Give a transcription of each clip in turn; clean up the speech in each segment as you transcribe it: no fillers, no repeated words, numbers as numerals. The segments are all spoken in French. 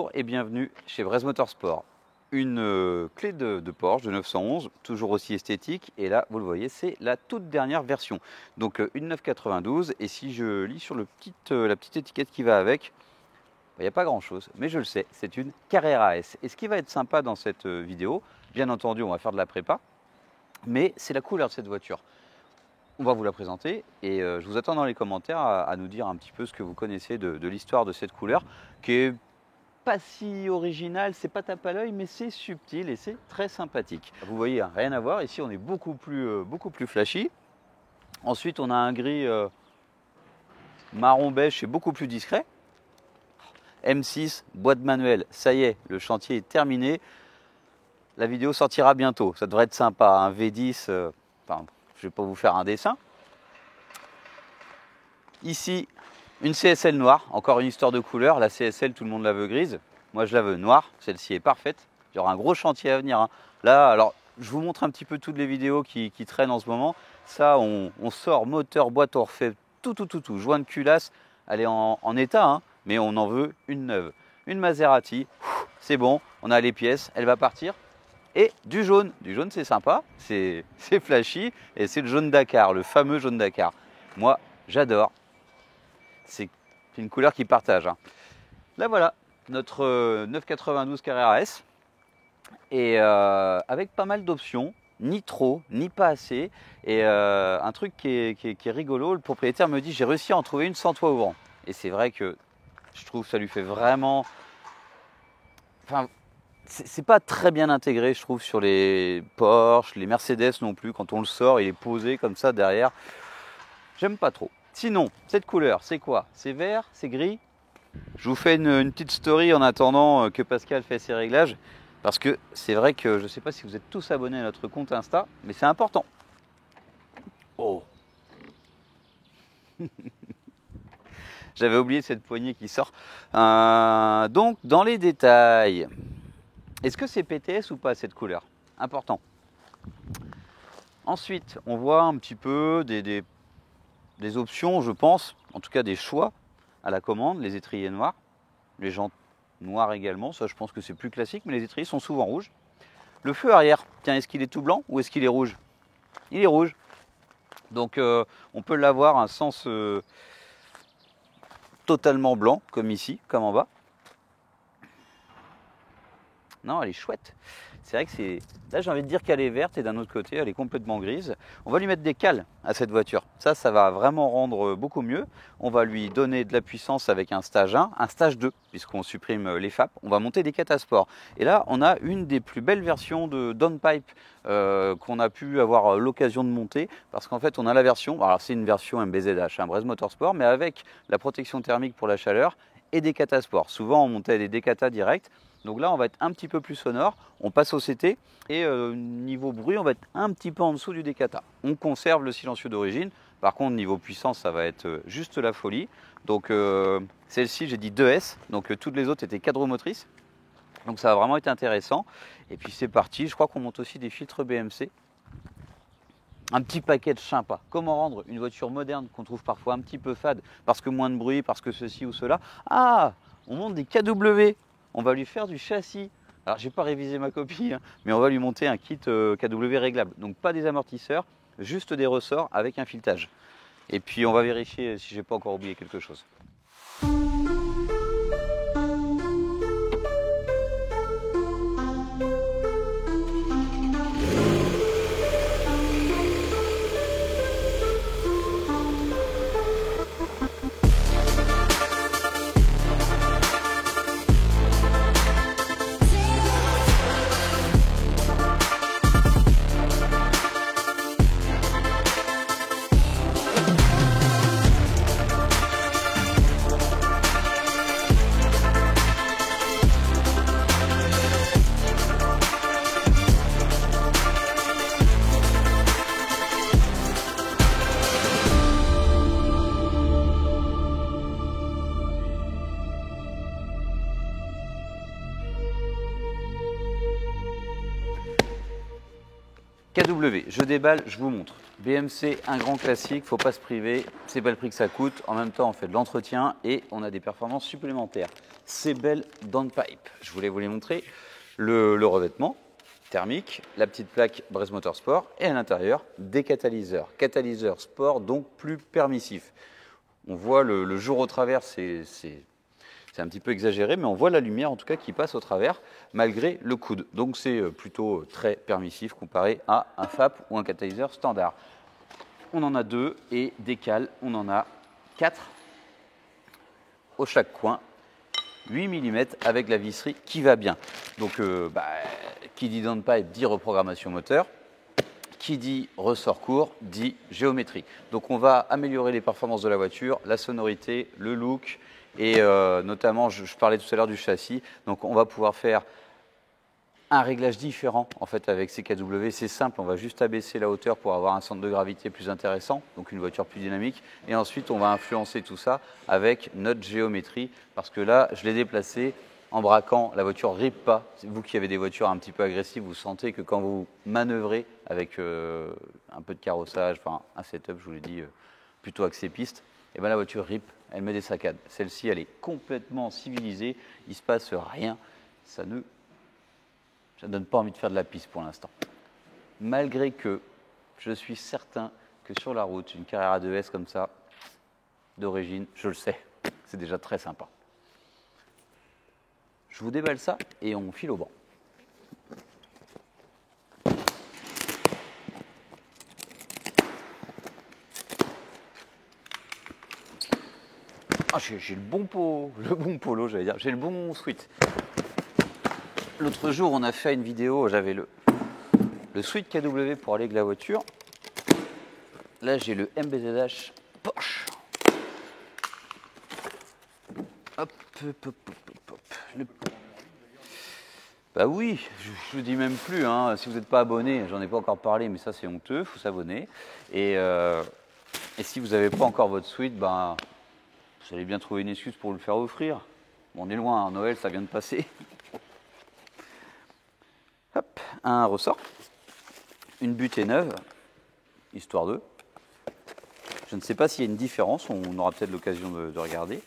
Bonjour et bienvenue chez Braise Motorsport. Une clé de Porsche de 911, toujours aussi esthétique. Et là, vous le voyez, c'est la toute dernière version. Donc une 992. Et si je lis sur la petite étiquette qui va avec, il n'y a pas grand-chose. Mais je le sais, c'est une Carrera S. Et ce qui va être sympa dans cette vidéo, bien entendu, on va faire de la prépa. Mais c'est la couleur de cette voiture. On va vous la présenter et je vous attends dans les commentaires à nous dire un petit peu ce que vous connaissez de l'histoire de cette couleur qui est pas si originale, c'est pas tape à l'œil, mais c'est subtil et c'est très sympathique. Vous voyez, hein, rien à voir. Ici, on est beaucoup plus flashy. Ensuite, on a un gris marron beige, c'est beaucoup plus discret. M6, boîte manuelle, ça y est, le chantier est terminé. La vidéo sortira bientôt, ça devrait être sympa. Un V10, enfin, je ne vais pas vous faire un dessin. Ici, une CSL noire, encore une histoire de couleur. La CSL, tout le monde la veut grise. Moi, je la veux noire. Celle-ci est parfaite. Il y aura un gros chantier à venir. Hein. Là, alors, je vous montre un petit peu toutes les vidéos qui traînent en ce moment. Ça, on sort moteur, boîte, on refait tout. Joint de culasse, elle est en état, hein, mais on en veut une neuve. Une Maserati, c'est bon, on a les pièces, elle va partir. Et du jaune c'est sympa, c'est flashy et c'est le jaune Dakar, le fameux jaune Dakar. Moi j'adore, c'est une couleur qui partage. Hein. Là voilà, notre 992 Carrera S et avec pas mal d'options, ni trop, ni pas assez. Et un truc qui est rigolo, le propriétaire me dit j'ai réussi à en trouver une sans toit ouvrant. Et c'est vrai que je trouve que ça lui fait vraiment... Enfin, c'est pas très bien intégré, je trouve, sur les Porsche, les Mercedes non plus. Quand on le sort, il est posé comme ça derrière. J'aime pas trop. Sinon, cette couleur, c'est quoi? C'est vert? C'est gris? Je vous fais une petite story en attendant que Pascal fait ses réglages. Parce que c'est vrai que je ne sais pas si vous êtes tous abonnés à notre compte Insta, mais c'est important. Oh! J'avais oublié cette poignée qui sort. Donc, dans les détails... Est-ce que c'est PTS ou pas cette couleur? Important. Ensuite, on voit un petit peu des options, je pense, en tout cas des choix à la commande. Les étriers noirs, les jantes noires également. Ça, je pense que c'est plus classique, mais les étriers sont souvent rouges. Le feu arrière, tiens, est-ce qu'il est tout blanc ou est-ce qu'il est rouge? Il est rouge. Donc, on peut l'avoir un sens totalement blanc, comme ici, comme en bas. Non, elle est chouette. C'est vrai que c'est... Là, j'ai envie de dire qu'elle est verte et d'un autre côté, elle est complètement grise. On va lui mettre des cales à cette voiture. Ça va vraiment rendre beaucoup mieux. On va lui donner de la puissance avec un stage 1, un stage 2, puisqu'on supprime les FAP. On va monter des catasports. Et là, on a une des plus belles versions de downpipe qu'on a pu avoir l'occasion de monter. Parce qu'en fait, on a la version... Alors, c'est une version MBZH, un Braise Motorsport, mais avec la protection thermique pour la chaleur et des catasports. Souvent, on montait des décatas directs. Donc là, on va être un petit peu plus sonore, on passe au CT et niveau bruit, on va être un petit peu en dessous du décata. On conserve le silencieux d'origine, par contre, niveau puissance, ça va être juste la folie. Donc celle-ci, j'ai dit 2S, donc toutes les autres étaient 4 roues motrices. Donc ça va vraiment être intéressant. Et puis c'est parti, je crois qu'on monte aussi des filtres BMC. Un petit package sympa. Comment rendre une voiture moderne qu'on trouve parfois un petit peu fade, parce que moins de bruit, parce que ceci ou cela. Ah, on monte des KW. On va lui faire du châssis. Alors, j'ai pas révisé ma copie, hein, mais on va lui monter un kit KW réglable. Donc, pas des amortisseurs, juste des ressorts avec un filetage. Et puis, on va vérifier si j'ai pas encore oublié quelque chose. KW, je déballe, je vous montre. BMC, un grand classique, faut pas se priver, c'est pas le prix que ça coûte. En même temps, on fait de l'entretien et on a des performances supplémentaires. C'est belle downpipe. Je voulais vous les montrer. Le revêtement thermique, la petite plaque Bresse Motorsport et à l'intérieur, des catalyseurs. Catalyseurs sport, donc plus permissifs. On voit le jour au travers, c'est un petit peu exagéré, mais on voit la lumière en tout cas qui passe au travers malgré le coude. Donc c'est plutôt très permissif comparé à un FAP ou un catalyseur standard. On en a 2 et des cales, on en a 4 au chaque coin. 8 mm avec la visserie qui va bien. Donc qui dit downpipe dit reprogrammation moteur. Qui dit ressort court dit géométrie. Donc on va améliorer les performances de la voiture, la sonorité, le look et notamment, je parlais tout à l'heure du châssis. Donc on va pouvoir faire un réglage différent en fait avec ces KW. C'est simple, on va juste abaisser la hauteur pour avoir un centre de gravité plus intéressant, donc une voiture plus dynamique. Et ensuite on va influencer tout ça avec notre géométrie parce que là je l'ai déplacé. En braquant, la voiture ne rip pas. Vous qui avez des voitures un petit peu agressives, vous sentez que quand vous manœuvrez avec un peu de carrossage, enfin un setup, je vous l'ai dit, plutôt axé piste, et ben la voiture rip, elle met des saccades. Celle-ci, elle est complètement civilisée, il ne se passe rien, ça ne donne pas envie de faire de la piste pour l'instant. Malgré que je suis certain que sur la route, une Carrera 2S comme ça, d'origine, je le sais, c'est déjà très sympa. Je vous déballe ça et on file au banc. Ah, j'ai le bon polo, j'allais dire. J'ai le bon sweat. L'autre jour, on a fait une vidéo, j'avais le sweat KW pour aller avec la voiture. Là, j'ai le MBZH Porsche. Hop, hop, hop, hop, hop. Bah oui, je vous dis même plus, hein, si vous n'êtes pas abonné, j'en ai pas encore parlé, mais ça c'est honteux, il faut s'abonner. Et si vous n'avez pas encore votre suite, ben, vous allez bien trouver une excuse pour le faire offrir. Bon, on est loin, hein, Noël, ça vient de passer. Hop, un ressort, une butée neuve, histoire de. Je ne sais pas s'il y a une différence, on aura peut-être l'occasion de regarder.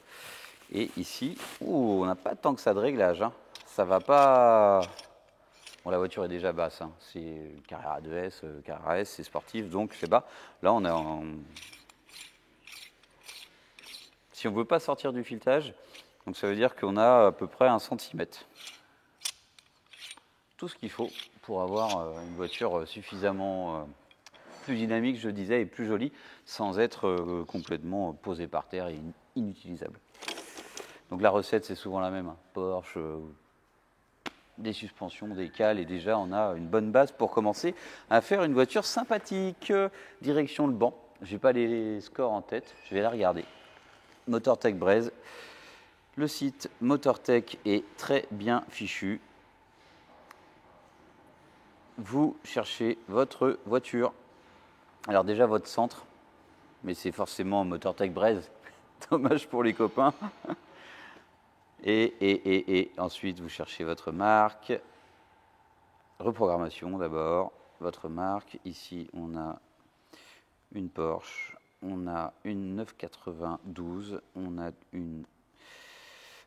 Et ici, on n'a pas tant que ça de réglage, hein. Ça va pas. Bon, la voiture est déjà basse, hein. C'est une Carrera 2S, Carrera S, c'est sportif, donc c'est bas. Là, on est en. Si on ne veut pas sortir du filetage, donc ça veut dire qu'on a à peu près 1 centimètre. Tout ce qu'il faut pour avoir une voiture suffisamment plus dynamique, je disais, et plus jolie, sans être complètement posée par terre et inutilisable. Donc la recette, c'est souvent la même, hein. Porsche, des suspensions, des cales, et déjà on a une bonne base pour commencer à faire une voiture sympathique. Direction le banc, je n'ai pas les scores en tête, je vais la regarder. Motortech Bresse, le site Motortech est très bien fichu. Vous cherchez votre voiture, alors déjà votre centre, mais c'est forcément Motortech Bresse, dommage pour les copains. Et ensuite, vous cherchez votre marque. Reprogrammation d'abord, votre marque. Ici, on a une Porsche, on a une 992, on a une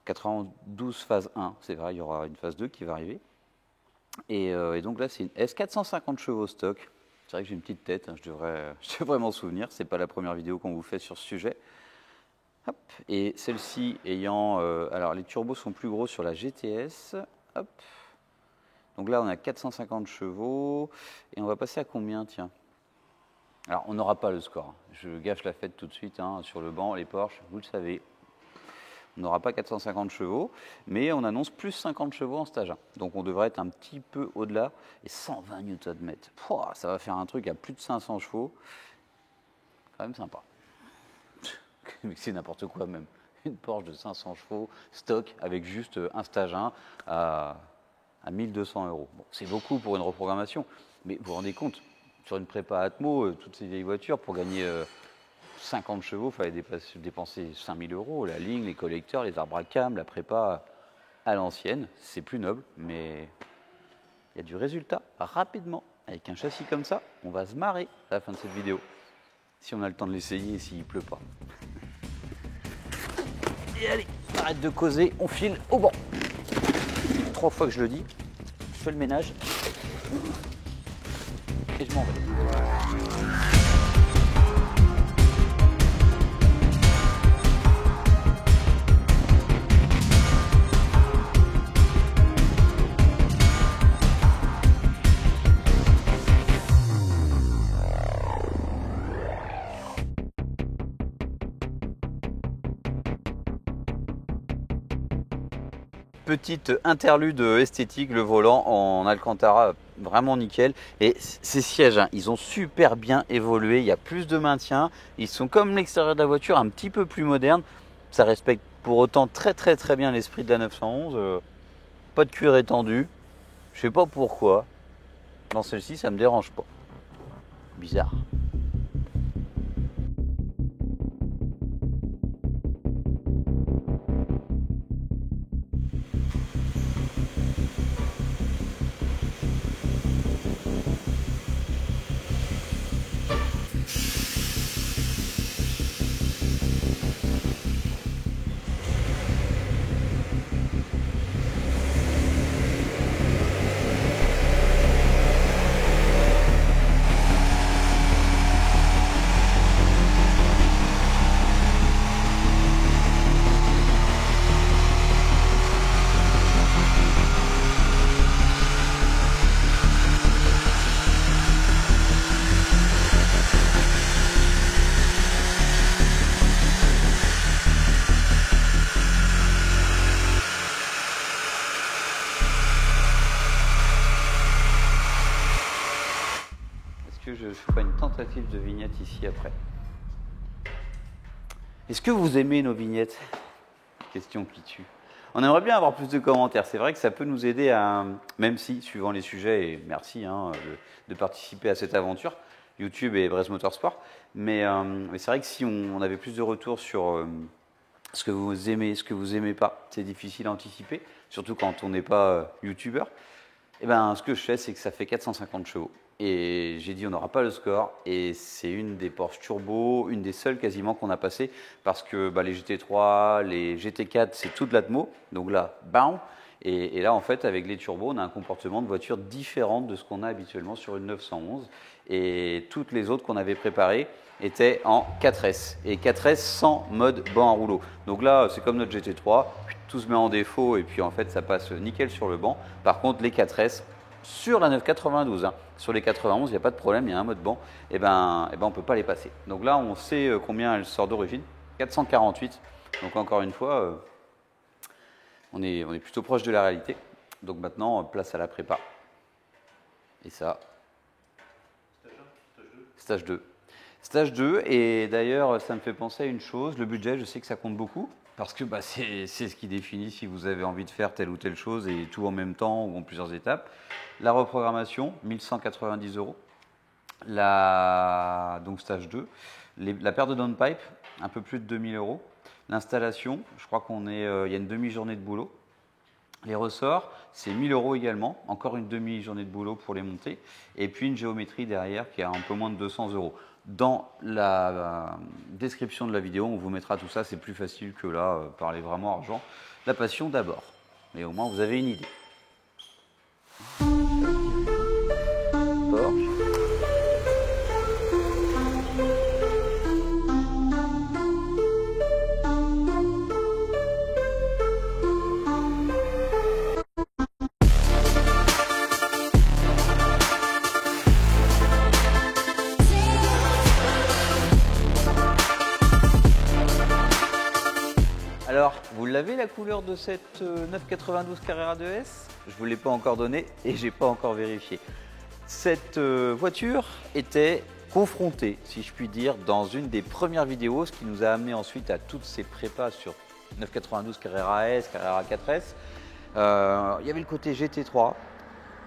92 phase 1. C'est vrai, il y aura une phase 2 qui va arriver. Et donc là, c'est une S 450 chevaux stock. C'est vrai que j'ai une petite tête, hein, je devrais m'en souvenir. Ce n'est pas la première vidéo qu'on vous fait sur ce sujet. Hop. Et celle-ci ayant... alors, les turbos sont plus gros sur la GTS. Hop. Donc là, on a 450 chevaux. Et on va passer à combien, tiens? Alors, on n'aura pas le score. Je gâche la fête tout de suite, hein, sur le banc, les Porsche, vous le savez. On n'aura pas 450 chevaux, mais on annonce plus 50 chevaux en stage 1. Donc on devrait être un petit peu au-delà. Et 120 Nm. Pouah, ça va faire un truc à plus de 500 chevaux. Quand même sympa. C'est n'importe quoi même. Une Porsche de 500 chevaux, stock, avec juste un stage 1 à 1200 €. Bon, c'est beaucoup pour une reprogrammation, mais vous vous rendez compte, sur une prépa Atmo, toutes ces vieilles voitures, pour gagner 50 chevaux, il fallait dépenser 5000 €. La ligne, les collecteurs, les arbres à cam, la prépa à l'ancienne, c'est plus noble, mais il y a du résultat rapidement. avec un châssis comme ça, on va se marrer à la fin de cette vidéo. Si on a le temps de l'essayer et s'il pleut pas. Et allez, arrête de causer, on file au banc. 3 fois que je le dis, je fais le ménage et je m'en vais. Petite interlude esthétique, le volant en Alcantara vraiment nickel, et ces sièges ils ont super bien évolué, il y a plus de maintien, ils sont comme l'extérieur de la voiture un petit peu plus moderne, ça respecte pour autant très bien l'esprit de la 911, pas de cuir étendu, je sais pas pourquoi, dans celle-ci ça me dérange pas, bizarre. Je ferai une tentative de vignette ici après. Est-ce que vous aimez nos vignettes? Question qui tue. On aimerait bien avoir plus de commentaires. C'est vrai que ça peut nous aider à, même si, suivant les sujets, et merci de participer à cette aventure, YouTube et Brest Motorsport. Mais c'est vrai que si on avait plus de retours sur ce que vous aimez, ce que vous aimez pas, c'est difficile à anticiper, surtout quand on n'est pas YouTubeur. Et ben, ce que je fais, c'est que ça fait 450 chevaux. Et j'ai dit on n'aura pas le score, et c'est une des Porsche Turbo, une des seules quasiment qu'on a passé, parce que les GT3, les GT4 c'est tout de l'atmo, donc là, bam, et là en fait avec les turbos on a un comportement de voiture différent de ce qu'on a habituellement sur une 911, et toutes les autres qu'on avait préparées étaient en 4S, et 4S sans mode banc à rouleau. Donc là c'est comme notre GT3, tout se met en défaut et puis en fait ça passe nickel sur le banc. Par contre les 4S, sur la 992, sur les 91, il n'y a pas de problème, il y a un mode banc, et ben on ne peut pas les passer. Donc là, on sait combien elle sort d'origine, 448. Donc encore une fois, on est plutôt proche de la réalité. Donc maintenant, place à la prépa. Et ça, stage 2. Stage 2, et d'ailleurs, ça me fait penser à une chose, le budget, je sais que ça compte beaucoup. Parce que c'est ce qui définit si vous avez envie de faire telle ou telle chose, et tout en même temps ou en plusieurs étapes. La reprogrammation, 1190 €. Donc stage 2. La paire de downpipe, un peu plus de 2000 €. L'installation, je crois il y a une demi-journée de boulot. Les ressorts, c'est 1000 € également, encore une demi-journée de boulot pour les monter. Et puis une géométrie derrière qui est un peu moins de 200 €. Dans la description de la vidéo, on vous mettra tout ça, c'est plus facile que là, parler vraiment argent. La passion d'abord, mais au moins vous avez une idée. Porsche. Alors, vous l'avez la couleur de cette 992 Carrera 2S? Je ne vous l'ai pas encore donnée et j'ai pas encore vérifié. Cette voiture était confrontée, si je puis dire, dans une des premières vidéos, ce qui nous a amené ensuite à toutes ces prépas sur 992 Carrera S, Carrera 4S. Il y avait le côté GT3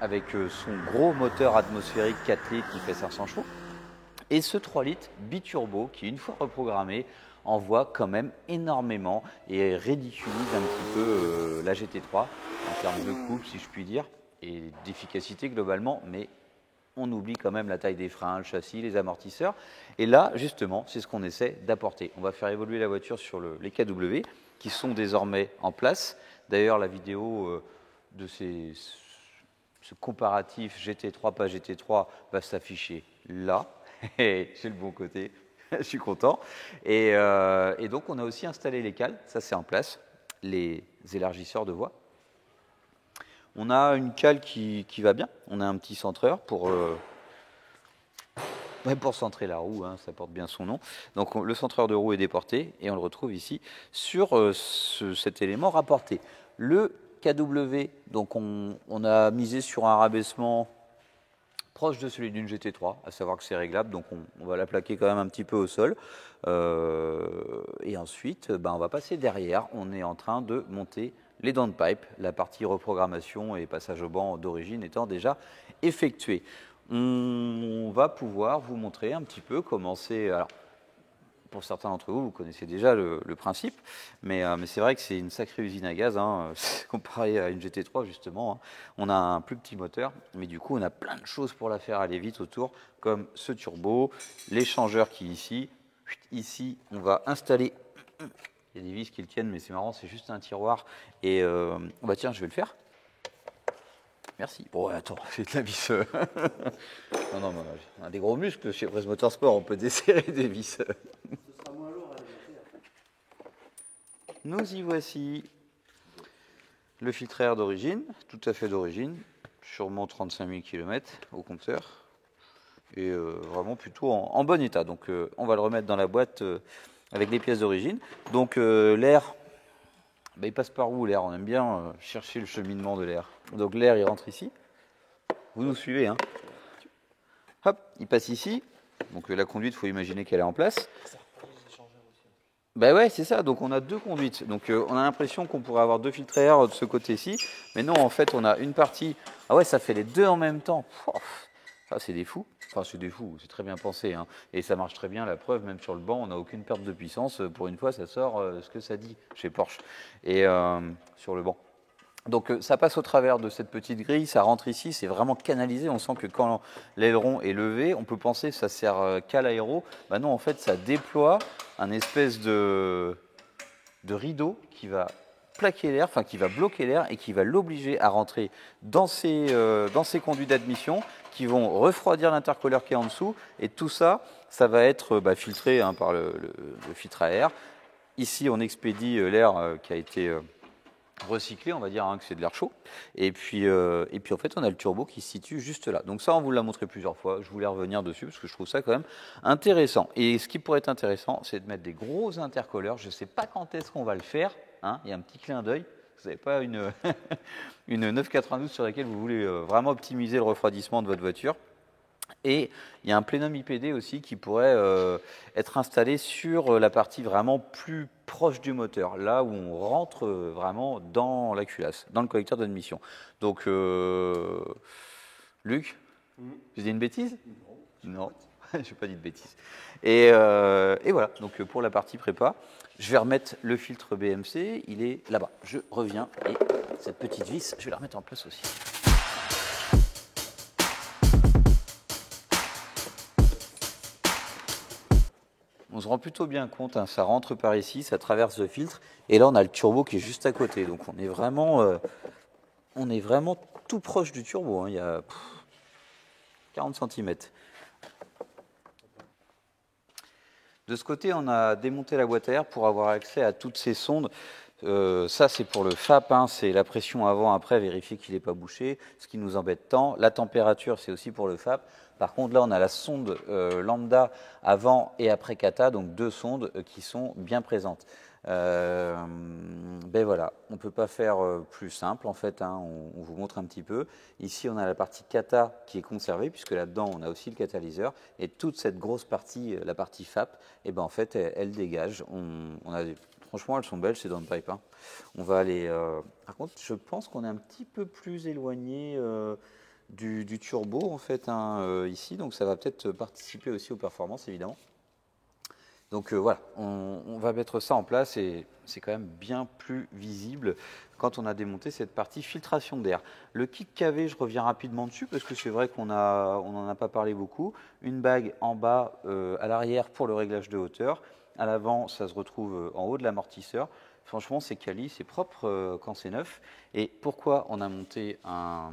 avec son gros moteur atmosphérique 4 litres qui fait 500 chevaux. Et ce 3 litres biturbo qui, une fois reprogrammé, envoie quand même énormément et ridiculise un petit peu la GT3 en termes de couple, si je puis dire, et d'efficacité globalement, mais on oublie quand même la taille des freins, le châssis, les amortisseurs. Et là, justement, c'est ce qu'on essaie d'apporter. On va faire évoluer la voiture sur les KW, qui sont désormais en place. D'ailleurs, la vidéo de ce comparatif GT3 pas GT3 va s'afficher là. J'ai le bon côté, je suis content. Et donc, on a aussi installé les cales, ça c'est en place, les élargisseurs de voie. On a une cale qui va bien. On a un petit centreur pour centrer la roue, hein, ça porte bien son nom. Donc le centreur de roue est déporté et on le retrouve ici sur cet élément rapporté. Le KW, donc on a misé sur un rabaissement proche de celui d'une GT3, à savoir que c'est réglable, donc on va la plaquer quand même un petit peu au sol. Et ensuite, on va passer derrière. On est en train de monter les downpipes, la partie reprogrammation et passage au banc d'origine étant déjà effectuée. On va pouvoir vous montrer un petit peu comment c'est. Alors, pour certains d'entre vous, vous connaissez déjà le principe, mais c'est vrai que c'est une sacrée usine à gaz, hein, comparé à une GT3 justement. Hein. On a un plus petit moteur, mais du coup on a plein de choses pour la faire aller vite autour, comme ce turbo, l'échangeur qui est ici. Ici, on va installer, il y a des vis qui le tiennent, mais c'est marrant, c'est juste un tiroir, et tiens, je vais le faire. Merci. Bon, attends, c'est de la vis. Non, on a des gros muscles chez Press Motorsport, on peut desserrer des vis. Ce sera moins lourd à démonter. Nous y voici. Le filtre à air d'origine, tout à fait d'origine, sûrement 35 000 km au compteur, et vraiment plutôt en bon état. Donc on va le remettre dans la boîte avec les pièces d'origine. Donc l'air, il passe par où l'air? On aime bien chercher le cheminement de l'air. Donc l'air, il rentre ici. Vous nous suivez, hein? Hop, il passe ici. Donc la conduite, il faut imaginer qu'elle est en place. Ben ouais, c'est ça. Donc on a deux conduites. Donc on a l'impression qu'on pourrait avoir deux filtres à air de ce côté-ci. Mais non, en fait, on a une partie. Ah ouais, ça fait les deux en même temps. Ça, c'est des fous. Enfin, c'est des fous. C'est très bien pensé. Hein. Et ça marche très bien. La preuve, même sur le banc, on n'a aucune perte de puissance. Pour une fois, ça sort ce que ça dit chez Porsche. Et sur le banc. Donc ça passe au travers de cette petite grille, ça rentre ici, c'est vraiment canalisé. On sent que quand l'aileron est levé, on peut penser que ça sert qu'à l'aéro. Ben non, en fait, ça déploie un espèce de rideau qui va plaquer l'air, enfin qui va bloquer l'air et qui va l'obliger à rentrer dans ces conduits d'admission qui vont refroidir l'intercooler qui est en dessous. Et tout ça, ça va être filtré par le filtre à air. Ici, on expédie l'air qui a été recyclé, on va dire que c'est de l'air chaud. Et puis en fait, on a le turbo qui se situe juste là. Donc ça, on vous l'a montré plusieurs fois. Je voulais revenir dessus parce que je trouve ça quand même intéressant. Et ce qui pourrait être intéressant, c'est de mettre des gros intercolleurs. Je ne sais pas quand est-ce qu'on va le faire. Hein. Il y a un petit clin d'œil. Vous n'avez pas une 992 sur laquelle vous voulez vraiment optimiser le refroidissement de votre voiture. Et il y a un plénum IPD aussi qui pourrait être installé sur la partie vraiment plus proche du moteur, là où on rentre vraiment dans la culasse, dans le collecteur d'admission. Donc, Luc, j'ai dit une bêtise? Non, je n'ai pas dit de bêtises. Et voilà, donc pour la partie prépa, je vais remettre le filtre BMC, il est là-bas. Je reviens et cette petite vis, je vais la remettre en place aussi. On se rend plutôt bien compte, hein, ça rentre par ici, ça traverse le filtre, et là on a le turbo qui est juste à côté. Donc on est vraiment tout proche du turbo, hein, il y a 40 cm. De ce côté, on a démonté la boîte à air pour avoir accès à toutes ces sondes. Ça, c'est pour le FAP, hein, c'est la pression avant-après, vérifier qu'il n'est pas bouché, ce qui nous embête tant. La température, c'est aussi pour le FAP. Par contre, là, on a la sonde lambda avant et après kata, donc deux sondes qui sont bien présentes. Voilà, on ne peut pas faire plus simple, en fait, hein, on vous montre un petit peu. Ici, on a la partie kata qui est conservée, puisque là-dedans, on a aussi le catalyseur. Et toute cette grosse partie, la partie FAP, en fait, elle dégage. Franchement, elles sont belles, ces downpipes. Hein. On va aller. Par contre, je pense qu'on est un petit peu plus éloigné du turbo, en fait, ici. Donc, ça va peut-être participer aussi aux performances, évidemment. Donc voilà, on va mettre ça en place et c'est quand même bien plus visible quand on a démonté cette partie filtration d'air. Le kit KV, je reviens rapidement dessus parce que c'est vrai qu'on n'en a pas parlé beaucoup. Une bague en bas à l'arrière pour le réglage de hauteur. À l'avant, ça se retrouve en haut de l'amortisseur. Franchement, c'est quali, c'est propre quand c'est neuf. Et pourquoi on a monté un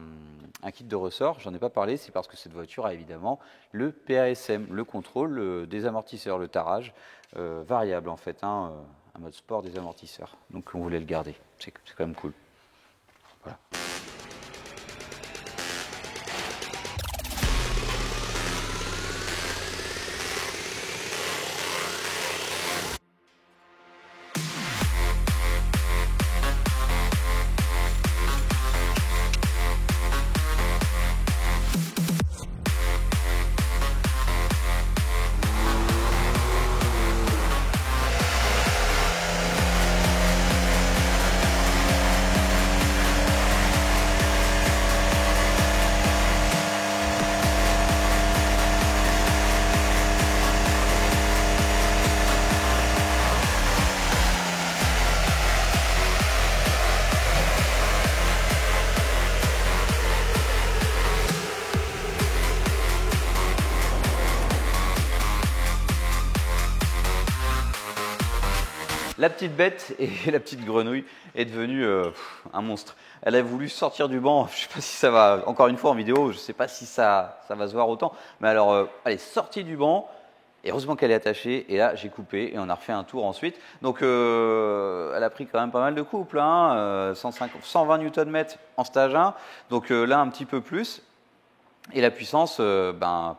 kit de ressort? J'en ai pas parlé, c'est parce que cette voiture a évidemment le PASM, le contrôle des amortisseurs, le tarage variable en fait, un mode sport des amortisseurs. Donc on voulait le garder, c'est quand même cool. Voilà. La petite bête et la petite grenouille est devenue un monstre. Elle a voulu sortir du banc, je ne sais pas si ça va, encore une fois en vidéo, je ne sais pas si ça va se voir autant, mais alors elle est sortie du banc, et heureusement qu'elle est attachée, et là j'ai coupé et on a refait un tour ensuite. Donc elle a pris quand même pas mal de couples, hein, 120 Nm en stage 1, donc là un petit peu plus. Et la puissance,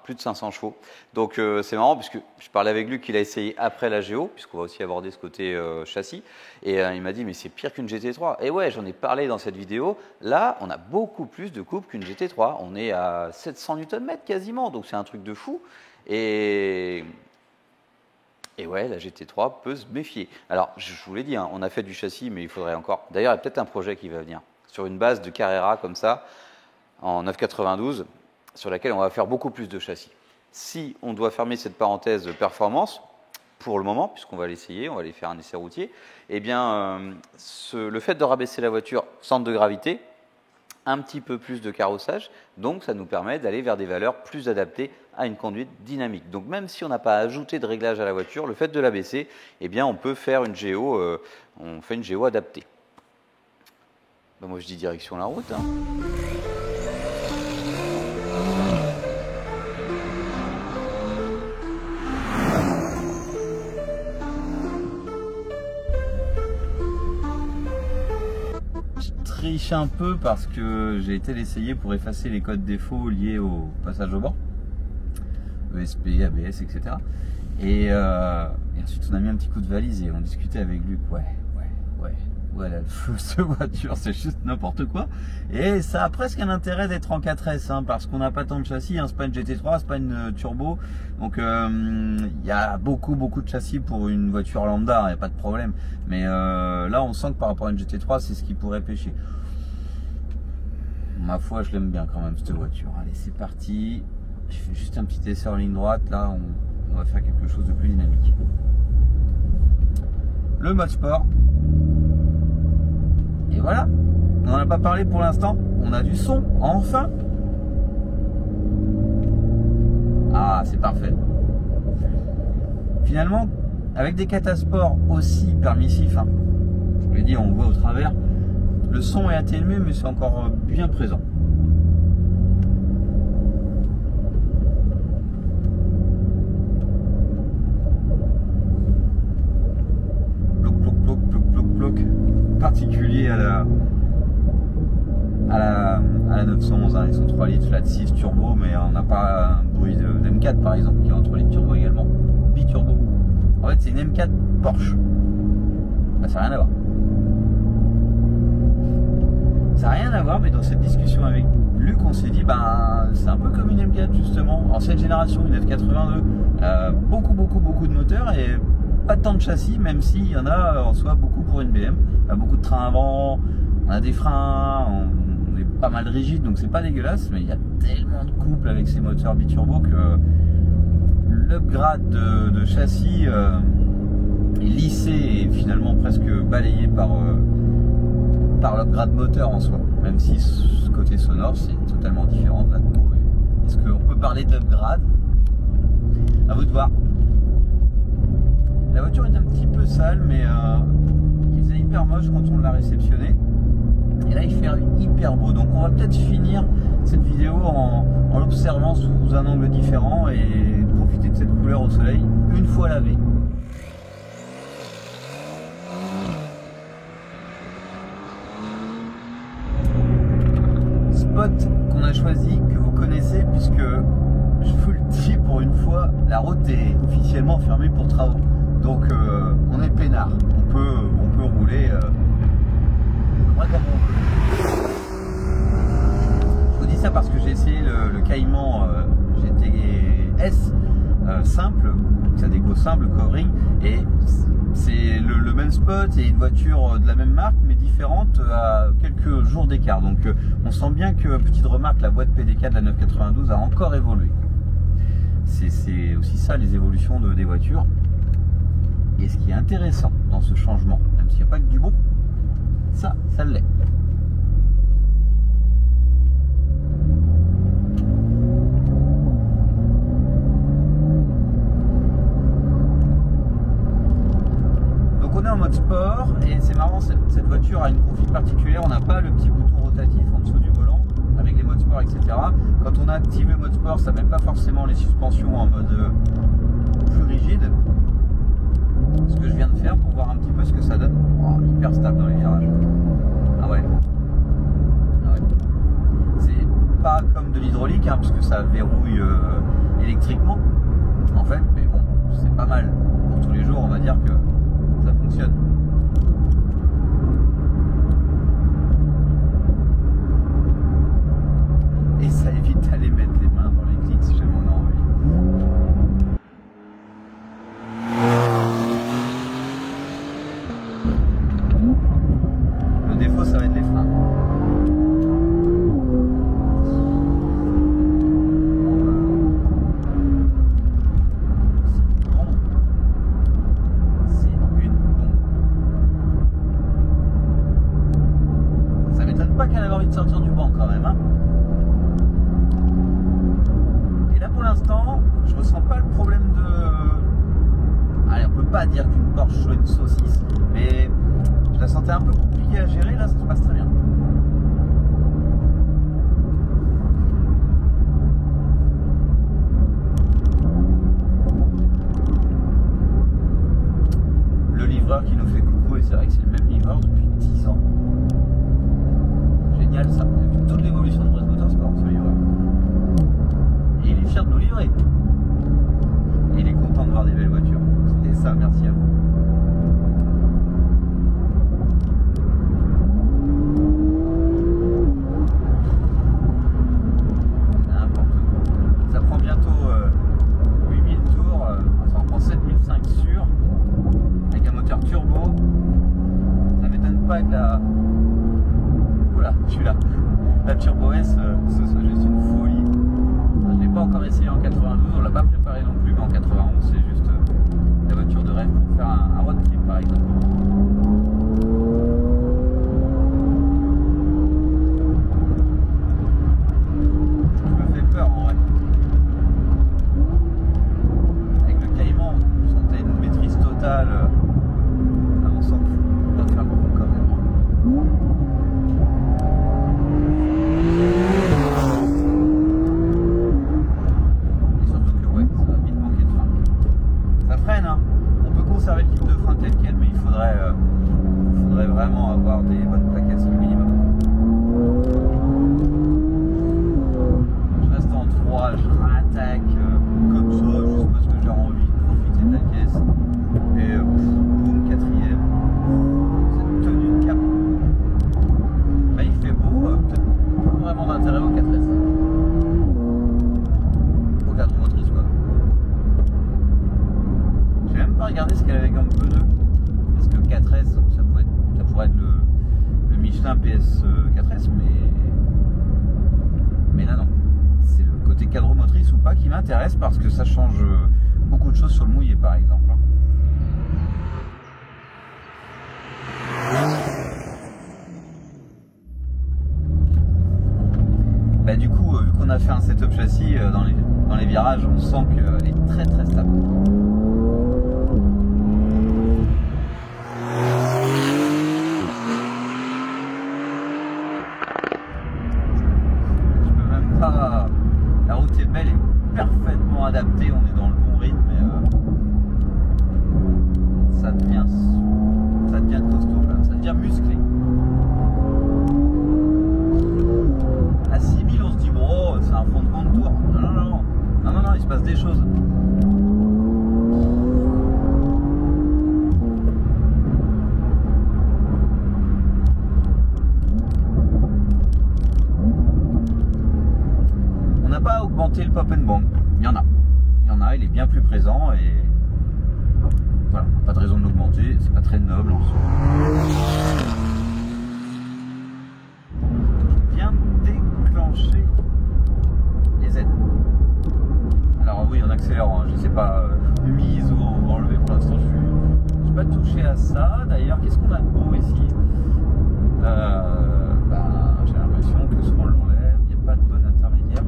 plus de 500 chevaux. Donc c'est marrant puisque je parlais avec Luc qu'il a essayé après la Géo, puisqu'on va aussi aborder ce côté châssis. Et il m'a dit mais c'est pire qu'une GT3. Et ouais, j'en ai parlé dans cette vidéo. Là, on a beaucoup plus de couple qu'une GT3. On est à 700 Nm quasiment, donc c'est un truc de fou. Et ouais, la GT3 peut se méfier. Alors je vous l'ai dit, hein, on a fait du châssis, mais il faudrait encore. D'ailleurs, il y a peut-être un projet qui va venir sur une base de Carrera comme ça, en 992. Sur laquelle on va faire beaucoup plus de châssis. Si on doit fermer cette parenthèse performance, pour le moment, puisqu'on va l'essayer, on va aller faire un essai routier, eh bien, le fait de rabaisser la voiture centre de gravité, un petit peu plus de carrossage, donc ça nous permet d'aller vers des valeurs plus adaptées à une conduite dynamique. Donc même si on n'a pas ajouté de réglage à la voiture, le fait de l'abaisser, eh bien, on peut faire une géo, on fait une géo adaptée. Ben, moi je dis direction la route. Hein. Triche un peu parce que j'ai été l'essayer pour effacer les codes défauts liés au passage au banc, ESP, ABS, etc. Et ensuite on a mis un petit coup de valise et on discutait avec Luc. Ouais, là, le feu, cette voiture, c'est juste n'importe quoi. Et ça a presque un intérêt d'être en 4S, hein, parce qu'on n'a pas tant de châssis, hein, c'est pas une GT3, c'est pas une turbo. Donc il y a beaucoup de châssis pour une voiture lambda, il n'y a pas de problème. Mais là, on sent que par rapport à une GT3, c'est ce qui pourrait pêcher. Ma foi, je l'aime bien quand même, cette voiture. Allez, c'est parti. Je fais juste un petit essai en ligne droite. Là, on va faire quelque chose de plus dynamique. Le mode sport. Et voilà, on n'en a pas parlé pour l'instant, on a du son, enfin. Ah, c'est parfait. Finalement, avec des catasports aussi permissifs, hein, je vous l'ai dit, on voit au travers, le son est atténué, mais c'est encore bien présent. Particulier à la 911, hein, ils sont 3 litres flat 6 turbo, mais on n'a pas un bruit de M4 par exemple qui est en 3 litres turbo également, biturbo. En fait c'est une M4 Porsche, bah, ça n'a rien à voir. Ça n'a rien à voir, mais dans cette discussion avec Luc, on s'est dit, c'est un peu comme une M4 justement, ancienne génération, une F82, beaucoup de moteurs et pas tant de châssis, même s'il y en a en soi beaucoup pour une BM. Il y a beaucoup de trains avant, on a des freins, on est pas mal rigide, donc c'est pas dégueulasse, mais il y a tellement de couple avec ces moteurs biturbo que l'upgrade de châssis est lissé et finalement presque balayé par l'upgrade moteur en soi, même si ce côté sonore c'est totalement différent de la Turbo. Est-ce qu'on peut parler d'upgrade? À vous de voir. La voiture est un petit peu sale, mais il faisait hyper moche quand on l'a réceptionné. Et là il fait hyper beau, donc on va peut-être finir cette vidéo en l'observant sous un angle différent et profiter de cette couleur au soleil une fois lavée. Spot qu'on a choisi, que vous connaissez, puisque je vous le dis pour une fois, la route est officiellement fermée pour travaux, donc on est peinard, on peut rouler comme on veut. Je vous dis ça parce que j'ai essayé le Cayman GTS simple, ça déco simple, covering, et c'est le même spot et une voiture de la même marque mais différente à quelques jours d'écart. Donc on sent bien que, petite remarque, la boîte PDK de la 992 a encore évolué. C'est aussi ça les évolutions des voitures. Et ce qui est intéressant dans ce changement, même s'il n'y a pas que du bon, ça l'est. En mode sport, et c'est marrant, cette voiture a une config particulière. On n'a pas le petit bouton rotatif en dessous du volant avec les modes sport, etc. Quand on active le mode sport, ça ne met pas forcément les suspensions en mode plus rigide, ce que je viens de faire pour voir un petit peu ce que ça donne. Oh, hyper stable dans les virages. Ah ouais, c'est pas comme de l'hydraulique, hein, parce que ça verrouille électriquement en fait, mais bon, c'est pas mal pour tous les jours, on va dire que ça fonctionne. Et ça évite d'aller mettre les mains dans les clics si jamais on a envie. Le défaut, ça va être les freins. Pas qu'elle avait envie de sortir du banc quand même, hein. Et là pour l'instant je ressens pas le problème de... Allez, on peut pas dire qu'une Porsche soit une saucisse, mais je la sentais un peu compliquée à gérer. Là ça se passe très bien. Le livreur qui nous fait coucou, et c'est vrai que c'est le même livreur depuis 10 ans. Génial ça, il a vu toute l'évolution de Brest Motorsport, ce livreur. Et il est fier de nous livrer. Et il est content de voir des belles voitures. Et ça, merci à vous. N'importe quoi. Ça prend bientôt 8000 tours, ça en prend 7005 sûr, avec un moteur turbo. Ça m'étonne pas de la... Voilà, celui-là, la Turbo S, ce soit juste une folie. Je ne l'ai pas encore essayé en 92, on ne l'a pas préparé non plus, mais en 91 c'est juste la voiture de rêve pour faire un road trip par exemple. Ça me fait peur en vrai. Avec le Cayman, on sentait une maîtrise totale. On s'en fout, on va faire le coup quand même. Et surtout que ouais, ça va vite manquer de frein. Ça freine, hein. On peut conserver le kit de frein tel quel, mais il faudrait vraiment avoir des bonnes plaquettes, c'est le minimum. Je reste en 3, je rattaque comme ça, juste parce que j'ai envie de profiter de la caisse. Et boum, 4ème. Cette tenue de cap. Bah, il fait beau, peut-être pas vraiment d'intérêt au 4S. Au 4 motrices quoi. J'ai même pas regardé ce qu'elle avait comme pneu. Parce que le 4S, ça pourrait être le Michelin PS 4S, mais là non. C'est le côté côté cadre motrice ou pas qui m'intéresse parce que ça change beaucoup de choses sur le mouillé par exemple. Bah, du coup, vu qu'on a fait un setup châssis dans les virages, on sent qu'elle est très très stable. La route est belle et parfaitement adaptée, on est dans le bon rythme et ça devient costaud quand même, ça devient musclé. À 6000 on se dit bon c'est un fond de contour. Non, il se passe des choses. Pas augmenter le pop and bang, il y en a, il est bien plus présent et voilà, pas de raison de l'augmenter, c'est pas très noble en soi. Bien déclencher les aides. Alors oui, on accélère, je sais pas, mise ou enlever pour l'instant, je suis pas touché à ça. D'ailleurs, qu'est-ce qu'on a de beau ici? J'ai l'impression que soit on l'enlève, il n'y a pas de bon intermédiaire.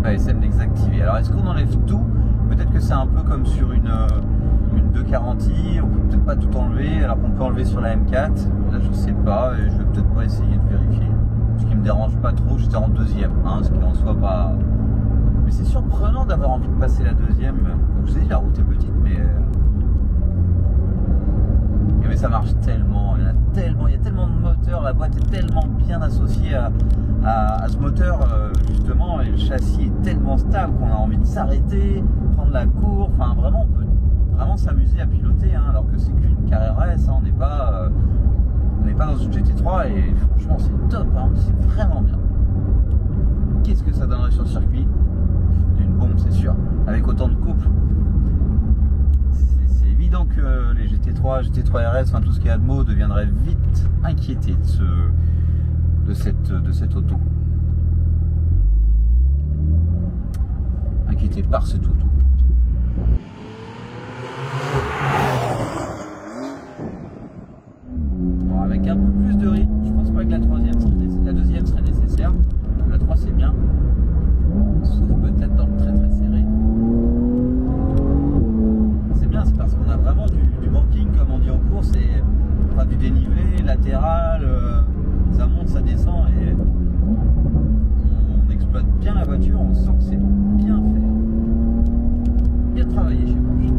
ASM désactivé. Alors est-ce qu'on enlève tout? Peut-être que c'est un peu comme sur une 240i, on peut peut-être pas tout enlever alors qu'on peut enlever sur la M4. Là je sais pas et je vais peut-être pas essayer de vérifier. Ce qui me dérange pas trop, j'étais en deuxième, ce qui en soit pas. Mais c'est surprenant d'avoir envie de passer la deuxième. Comme je vous ai dit, la route est petite mais ça marche tellement, il y a tellement de moteurs, la boîte est tellement bien associée à ce moteur justement, et le châssis est tellement stable qu'on a envie de s'arrêter, prendre la cour, enfin vraiment on peut vraiment s'amuser à piloter, alors que c'est qu'une carrière S, on n'est pas dans une GT3 et franchement c'est top, c'est vraiment bien. Qu'est-ce que ça donnerait sur le circuit? Une bombe c'est sûr, avec autant de couple. C'est évident que les GT3 RS, enfin tout ce qui est Admo deviendrait vite inquiété de cette auto. Inquiété par cette auto. Bon, avec un peu plus de rythme, je pense pas que la deuxième serait nécessaire. La 3 c'est bien. Sauf peut-être dans le très très serré. C'est bien, c'est parce qu'on a vraiment du banking comme on dit en course, et enfin du dénivelé latéral, ça monte, ça descend et on exploite bien la voiture, on sent que c'est bien fait. Bien travaillé chez Porsche.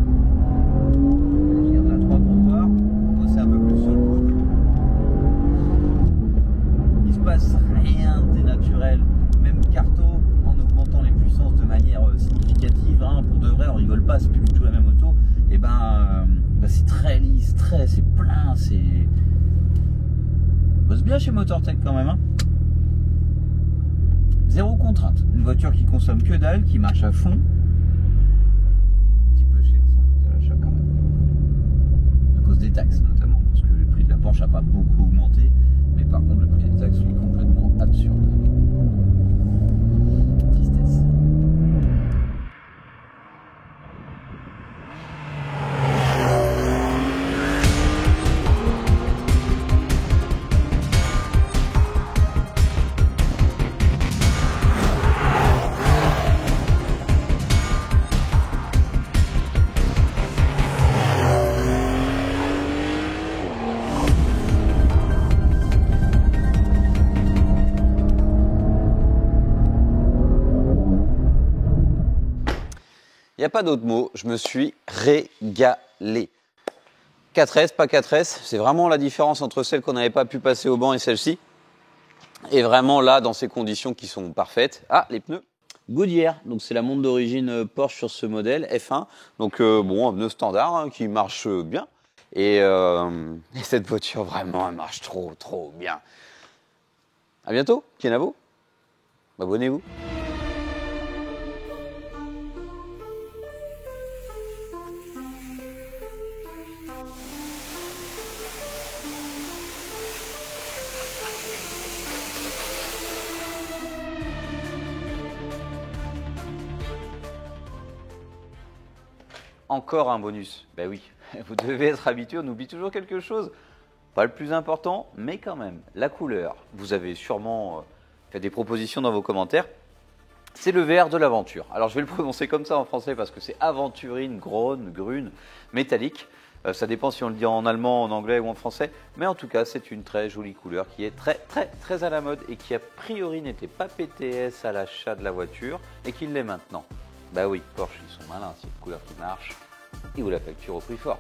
Je garde la 3 pour voir, bosser un peu plus sur le couple. Il se passe rien de dénaturel, même Carto en augmentant les puissances de manière significative, pour de vrai on rigole pas, c'est plus du tout la même auto, et c'est très lisse, c'est plein, c'est... Bosse bien chez MotorTech quand même, Zéro contrainte, une voiture qui consomme que dalle, qui marche à fond. Un petit peu cher sans doute à l'achat quand même. À cause des taxes notamment, parce que le prix de la Porsche n'a pas beaucoup augmenté, mais par contre le prix des taxes est complètement absurde. Tristesse. Il n'y a pas d'autre mot, je me suis régalé. 4S, pas 4S, c'est vraiment la différence entre celle qu'on n'avait pas pu passer au banc et celle-ci. Et vraiment là, dans ces conditions qui sont parfaites. Ah, les pneus Goodyear, donc c'est la montre d'origine Porsche sur ce modèle F1. Donc un pneu standard qui marche bien. Et cette voiture, vraiment, elle marche trop bien. À bientôt, Kenavo. Abonnez-vous. encore un bonus. Ben oui, vous devez être habitué, on oublie toujours quelque chose. Pas le plus important, mais quand même, la couleur. Vous avez sûrement fait des propositions dans vos commentaires. C'est le vert de l'aventure. Alors je vais le prononcer comme ça en français parce que c'est aventurine, grone, grune, métallique. Ça dépend si on le dit en allemand, en anglais ou en français. Mais en tout cas, c'est une très jolie couleur qui est très à la mode et qui a priori n'était pas PTS à l'achat de la voiture et qui l'est maintenant. Bah oui, Porsche, ils sont malins, c'est une couleur qui marche. Ils vous la facturent au prix fort.